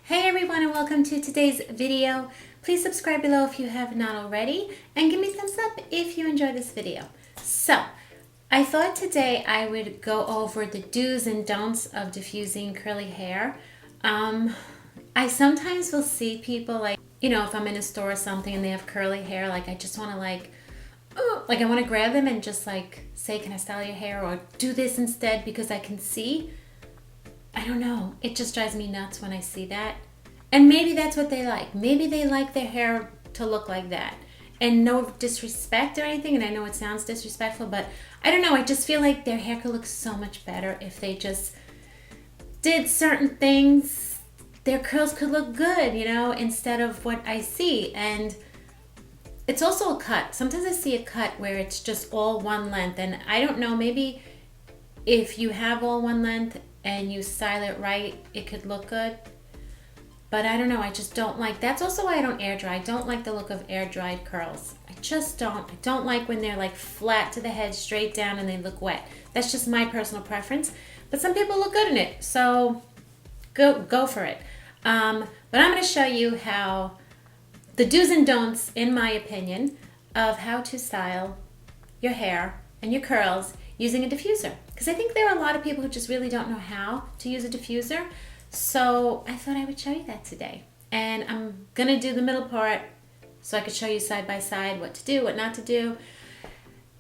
Hey everyone, and welcome to today's video. Please subscribe below if you have not already, and give me a thumbs up if you enjoy this video. So, I thought today I would go over the do's and don'ts of diffusing curly hair. I sometimes will see people if I'm in a store or something and they have curly hair, I just want to I want to grab them and just say, can I style your hair, or do this instead because I can see. I don't know. It just drives me nuts when I see that. And maybe that's what they like. Maybe they like their hair to look like that. And no disrespect or anything, and I know it sounds disrespectful, but I don't know. I just feel like their hair could look so much better if they just did certain things. Their curls could look good, instead of what I see. And it's also a cut. Sometimes I see a cut where it's just all one length. And I don't know, maybe if you have all one length and you style it right, it could look good. But I don't know, I just don't like, that's also why I don't air dry. I don't like the look of air dried curls. I just don't. I don't like when they're flat to the head, straight down, and they look wet. That's just my personal preference. But some people look good in it, so go for it. But I'm going to show you how the do's and don'ts, in my opinion, of how to style your hair and your curls using a diffuser. Because I think there are a lot of people who just really don't know how to use a diffuser. So I thought I would show you that today. And I'm going to do the middle part so I could show you side by side what to do, what not to do.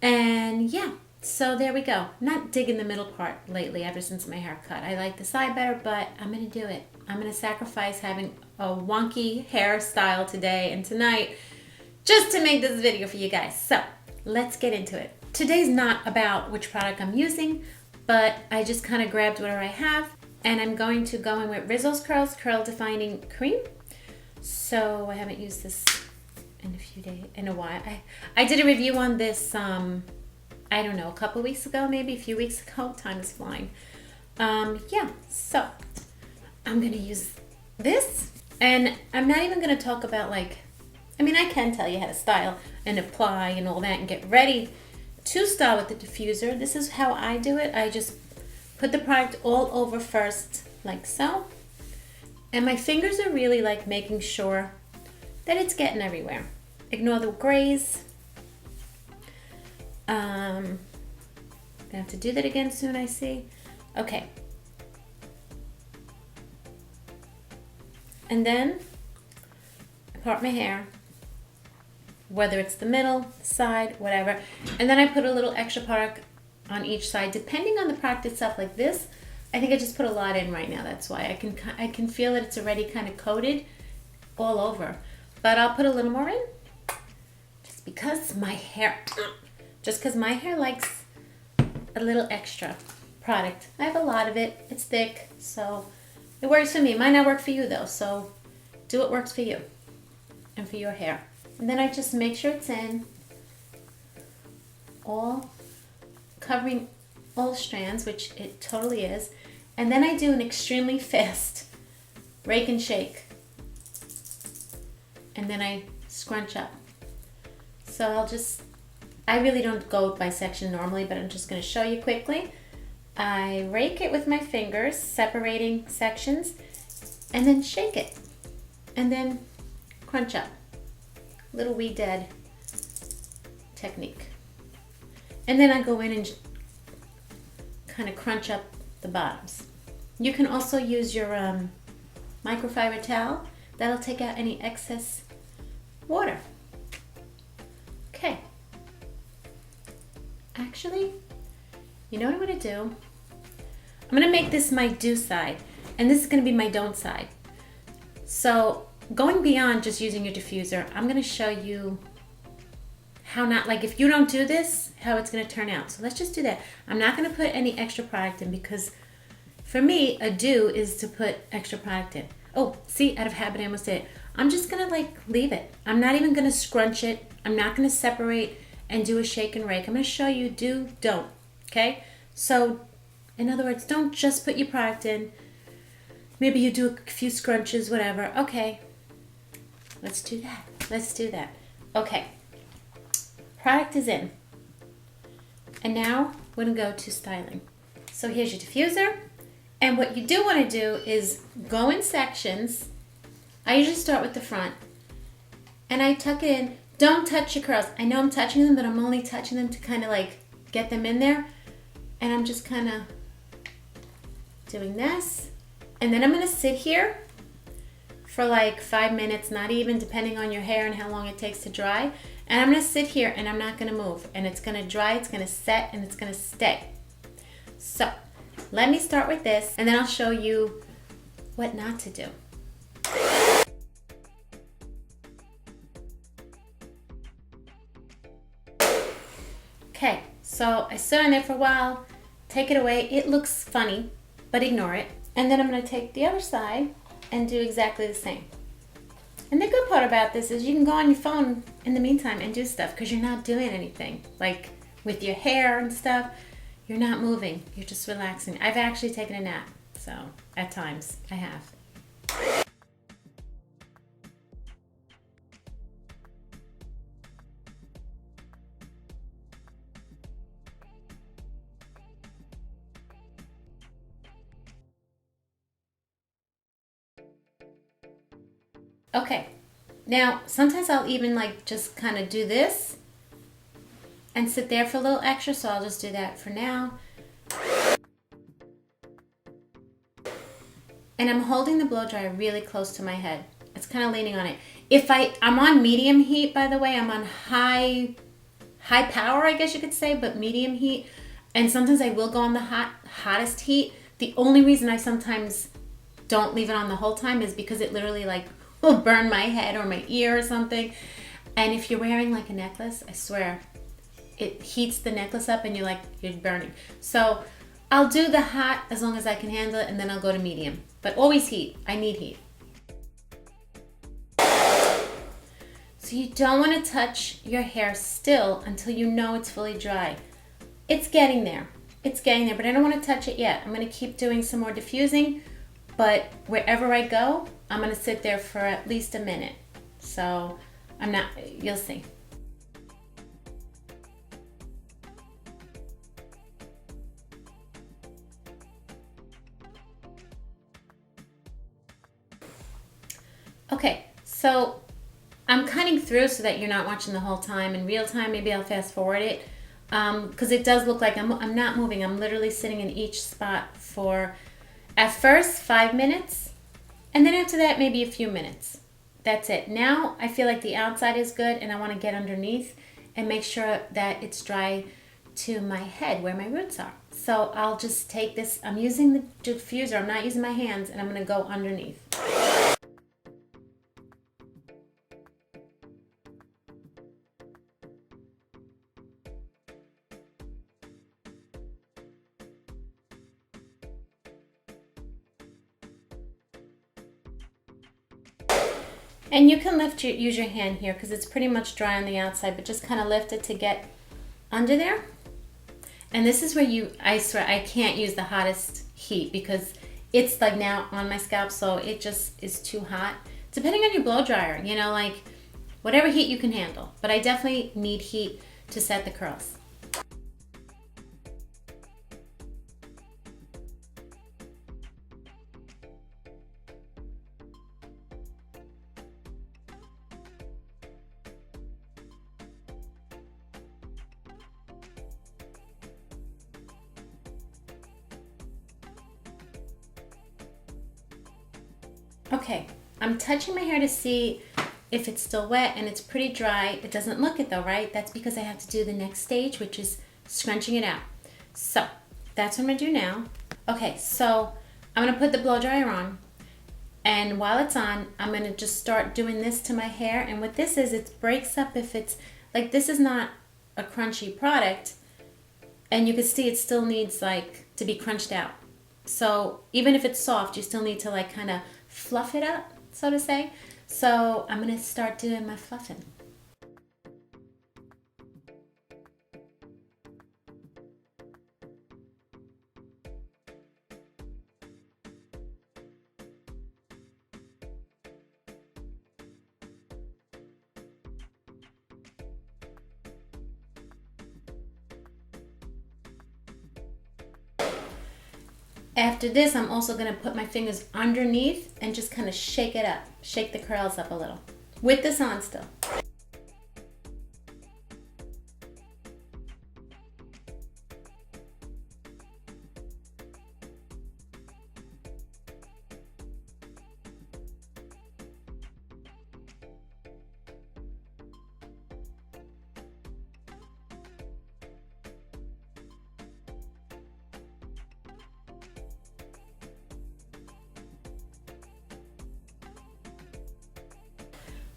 And yeah, so there we go. Not digging the middle part lately ever since my haircut. I like the side better, but I'm going to do it. I'm going to sacrifice having a wonky hairstyle today and tonight just to make this video for you guys. So let's get into it. Today's not about which product I'm using, but I just kind of grabbed whatever I have, and I'm going to go in with Rizzo's Curls Curl Defining Cream. So I haven't used this in a while. I did a review on this, I don't know, a couple weeks ago, maybe a few weeks ago. Time is flying. Yeah, so I'm going to use this, and I'm not even going to talk about I can tell you how to style and apply and all that and get ready to style with the diffuser. This is how I do it. I just put the product all over first, like so. And my fingers are really making sure that it's getting everywhere. Ignore the grays. I have to do that again soon, I see. Okay. And then I part my hair, whether it's the middle, the side, whatever. And then I put a little extra product on each side, depending on the product itself. Like this, I think I just put a lot in right now. That's why I can feel that it's already kind of coated all over. But I'll put a little more in, just because my hair likes a little extra product. I have a lot of it. It's thick, so it works for me. It might not work for you though, so do what works for you and for your hair. And then I just make sure it's in, all covering all strands, which it totally is. And then I do an extremely fast rake and shake. And then I scrunch up. So I really don't go by section normally, but I'm just going to show you quickly. I rake it with my fingers, separating sections, and then shake it. And then crunch up. Little wee dead technique. And then I go in and kind of crunch up the bottoms. You can also use your microfiber towel. That'll take out any excess water. Okay. Actually, you know what I'm going to do? I'm going to make this my do side, and this is going to be my don't side. So going beyond just using your diffuser, I'm going to show you how not, if you don't do this, how it's going to turn out. So let's just do that. I'm not going to put any extra product in, because for me, a do is to put extra product in. Oh, see, out of habit, I almost did it. I'm just going to leave it. I'm not even going to scrunch it. I'm not going to separate and do a shake and rake. I'm going to show you do, don't. Okay? So in other words, don't just put your product in. Maybe you do a few scrunches, whatever. Okay. Let's do that. Let's do that. Okay. Product is in. And now we're going to go to styling. So here's your diffuser. And what you do want to do is go in sections I usually start with the front and I tuck it in. Don't touch your curls. I know I'm touching them, but I'm only touching them to kind of like get them in there. And I'm just kind of doing this. And then I'm going to sit here for like 5 minutes, not even, depending on your hair and how long it takes to dry. And I'm going to sit here and I'm not going to move. And it's going to dry, it's going to set, and it's going to stay. So let me start with this and then I'll show you what not to do. Okay, so I stood on there for a while, take it away. It looks funny, but ignore it. And then I'm going to take the other side and do exactly the same. And the good part about this is you can go on your phone in the meantime and do stuff because you're not doing anything. Like with your hair and stuff, you're not moving, you're just relaxing. I've actually taken a nap, so at times I have. Okay, now sometimes I'll even like just kind of do this and sit there for a little extra, so I'll just do that for now. And I'm holding the blow dryer really close to my head. It's kind of leaning on it. I'm on medium heat, by the way. I'm on high power, I guess you could say, but medium heat. And sometimes I will go on the hottest heat. The only reason I sometimes don't leave it on the whole time is because it literally like will burn my head or my ear or something. And if you're wearing like a necklace, I swear, it heats the necklace up and you're burning. So I'll do the hot as long as I can handle it, and then I'll go to medium. But always heat. I need heat. So you don't want to touch your hair still until you know it's fully dry. It's getting there. It's getting there, but I don't want to touch it yet. I'm going to keep doing some more diffusing, but wherever I go, I'm going to sit there for at least a minute. So you'll see. Okay, so I'm cutting through so that you're not watching the whole time. In real time, maybe I'll fast forward it because it does look like I'm not moving. I'm literally sitting in each spot for, at first, 5 minutes, and then after that, maybe a few minutes. That's it. Now I feel like the outside is good and I want to get underneath and make sure that it's dry to my head where my roots are. So I'll just take this, I'm using the diffuser, I'm not using my hands, and I'm going to go underneath. And you can use your hand here because it's pretty much dry on the outside, but just kind of lift it to get under there. And this is where I swear I can't use the hottest heat because it's like now on my scalp, so it just is too hot. Depending on your blow dryer, like whatever heat you can handle. But I definitely need heat to set the curls. Okay, I'm touching my hair to see if it's still wet, and it's pretty dry. It doesn't look it though, right? That's because I have to do the next stage, which is scrunching it out. So that's what I'm gonna do now. Okay, so I'm gonna put the blow dryer on, and while it's on, I'm gonna just start doing this to my hair. And what this is, it breaks up if it's, like, this is not a crunchy product, and you can see it still needs like to be crunched out. So even if it's soft, you still need to like kind of fluff it up, so to say. So I'm gonna start doing my fluffing. After this, I'm also gonna put my fingers underneath and just kind of shake it up, shake the curls up a little, with this on still.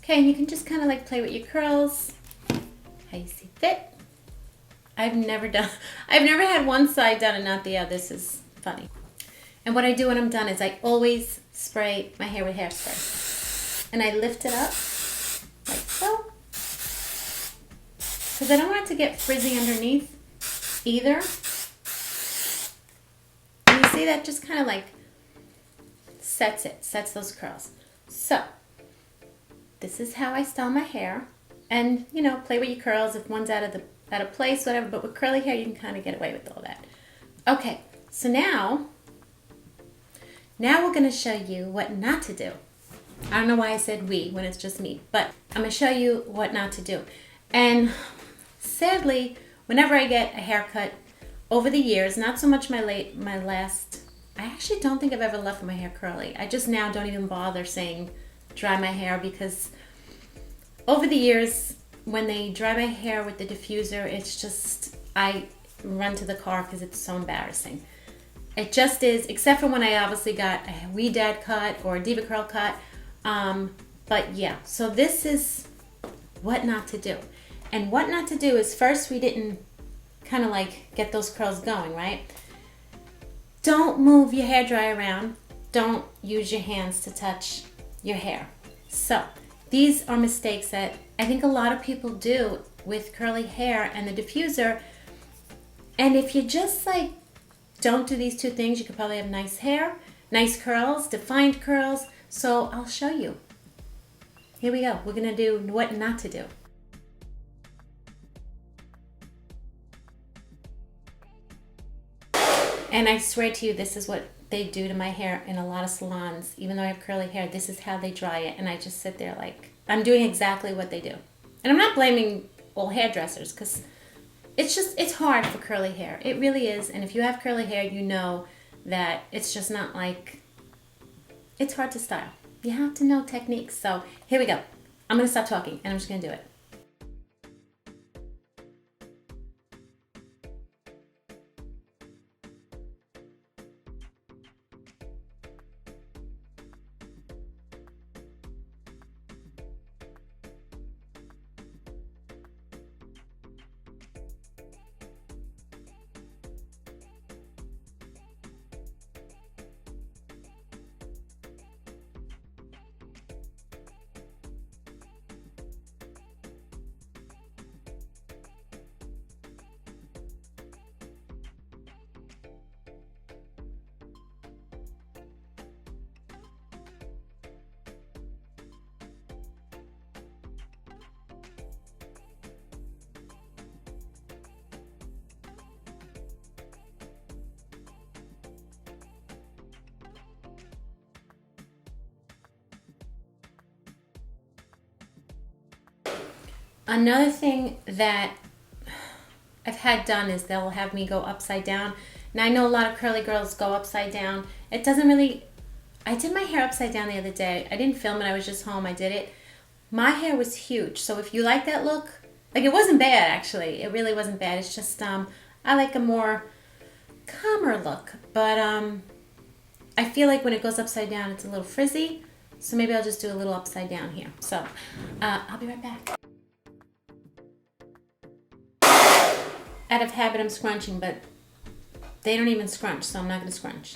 Okay, and you can just kind of like play with your curls, how you see fit. I've never had one side done and not the other. This is funny. And what I do when I'm done is I always spray my hair with hairspray. And I lift it up, like so. Because I don't want it to get frizzy underneath either. And you see that just kind of like sets those curls. So, this is how I style my hair. And, you know, play with your curls if one's out of place, whatever. But with curly hair, you can kind of get away with all that. Okay, so now we're going to show you what not to do. I don't know why I said we when it's just me. But I'm going to show you what not to do. And sadly, whenever I get a haircut over the years, not so much my last, I actually don't think I've ever left my hair curly. I just now don't even bother saying dry my hair, because over the years when they dry my hair with the diffuser, it's just, I run to the car because it's so embarrassing. It just is, except for when I obviously got a wee dad cut or a diva curl cut. But yeah, so this is what not to do. And what not to do is, first, we didn't kind of like get those curls going, right? Don't move your hair dryer around. Don't use your hands to touch your hair. So these are mistakes that I think a lot of people do with curly hair and the diffuser. And if you just like don't do these two things, you could probably have nice hair, nice curls, defined curls. So I'll show you. Here we go. We're gonna do what not to do. And I swear to you, this is what they do to my hair in a lot of salons. Even though I have curly hair, this is how they dry it. And I just sit there like, I'm doing exactly what they do. And I'm not blaming all hairdressers, because it's hard for curly hair. It really is. And if you have curly hair, you know that it's just not like, it's hard to style. You have to know techniques. So here we go. I'm gonna stop talking and I'm just gonna do it. Another thing that I've had done is they'll have me go upside down. Now I know a lot of curly girls go upside down. It doesn't really, I did my hair upside down the other day. I didn't film it, I was just home, I did it. My hair was huge, so if you like that look, like it wasn't bad actually. It really wasn't bad. It's just, I like a more calmer look. But I feel like when it goes upside down, it's a little frizzy. So maybe I'll just do a little upside down here. So I'll be right back. Out of habit, I'm scrunching, but they don't even scrunch, so I'm not going to scrunch.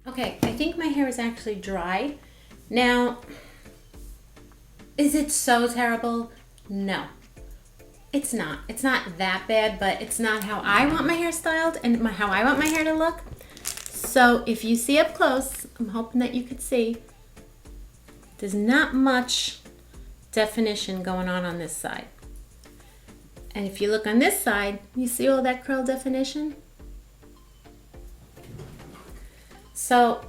Okay, I think my hair is actually dry. Now, is it so terrible? No, it's not. It's not that bad, but it's not how I want my hair styled and how I want my hair to look. So if you see up close, I'm hoping that you could see, there's not much definition going on this side. And if you look on this side, you see all that curl definition? So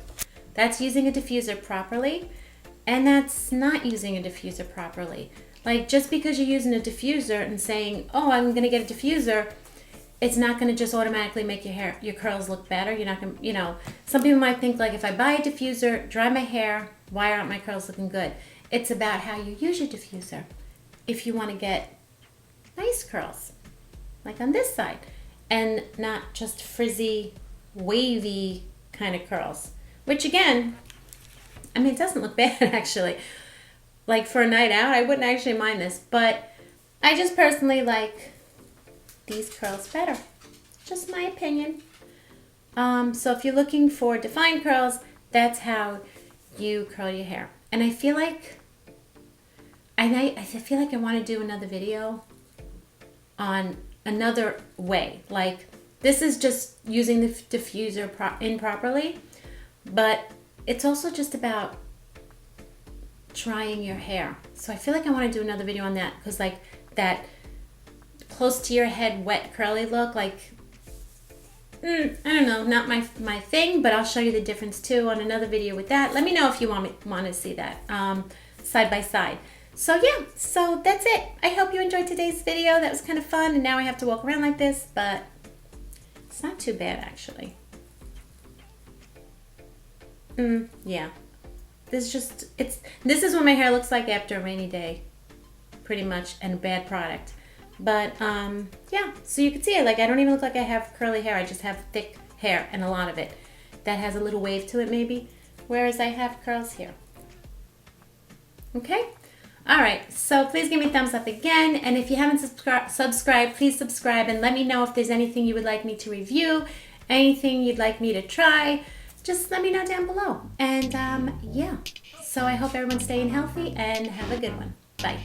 that's using a diffuser properly, and that's not using a diffuser properly. Like, just because you're using a diffuser and saying, oh, I'm gonna get a diffuser, it's not gonna just automatically make your curls look better. You're not gonna, some people might think like, if I buy a diffuser, dry my hair, why aren't my curls looking good? It's about how you use your diffuser. If you wanna get nice curls, like on this side, and not just frizzy, wavy kind of curls, which again, I mean, it doesn't look bad actually. Like for a night out, I wouldn't actually mind this, but I just personally like these curls better. Just my opinion. So if you're looking for defined curls, that's how you curl your hair. And I feel like I want to do another video on another way. Like, this is just using the diffuser improperly, but it's also just about drying your hair. So I feel like I want to do another video on that, because like that close to your head wet curly look, like I don't know, not my thing, but I'll show you the difference too on another video with that. Let me know if you want to see that side by side. So yeah, so that's it. I hope you enjoyed today's video. That was kind of fun, and now I have to walk around like this, but it's not too bad actually. Yeah. This is what my hair looks like after a rainy day, pretty much, and a bad product. But yeah, so you can see it. Like, I don't even look like I have curly hair. I just have thick hair, and a lot of it that has a little wave to it maybe, whereas I have curls here. Okay? All right, so please give me a thumbs up again, and if you haven't subscribed, please subscribe, and let me know if there's anything you would like me to review, anything you'd like me to try. Just let me know down below. And yeah, so I hope everyone's staying healthy, and have a good one. Bye.